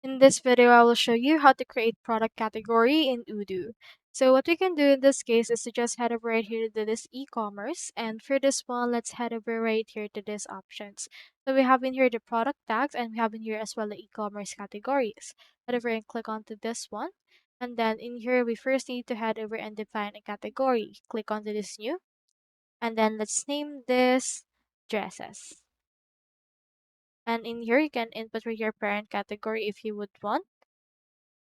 In this video, I will show you how to create product category in Odoo. So what we can do in this case is to just head over right here to this e-commerce. And for this one, let's head over right here to this options. So we have in here the product tags and we have in here as well the e-commerce categories. Head over and click onto this one. And then in here, we first need to head over and define a category. Click onto this new. And then let's name this dresses. And in here, you can input for your parent category if you would want.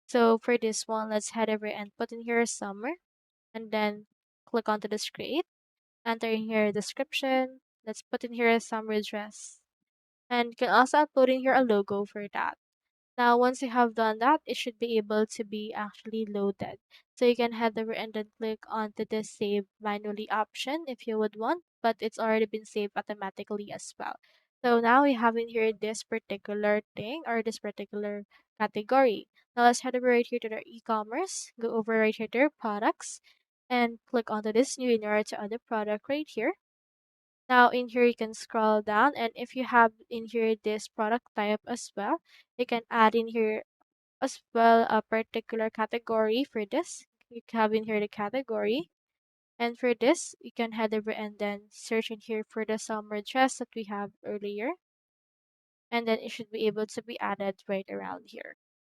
So for this one, let's head over and put in here summer and then click onto this create. Enter in here a description. Let's put in here a summer dress. And you can also upload in here a logo for that. Now, once you have done that, it should be able to be actually loaded. So you can head over and then click onto the save manually option if you would want, but it's already been saved automatically as well. So now we have in here this particular thing or this particular category. Now let's head over right here to the e-commerce, go over right here to their products, and click onto this new in order to add the product right here. Now in here you can scroll down and if you have in here this product type as well, you can add in here as well a particular category for this. You can have in here the category. And for this, you can head over and then search in here for the summer dress that we have earlier. And then it should be able to be added right around here.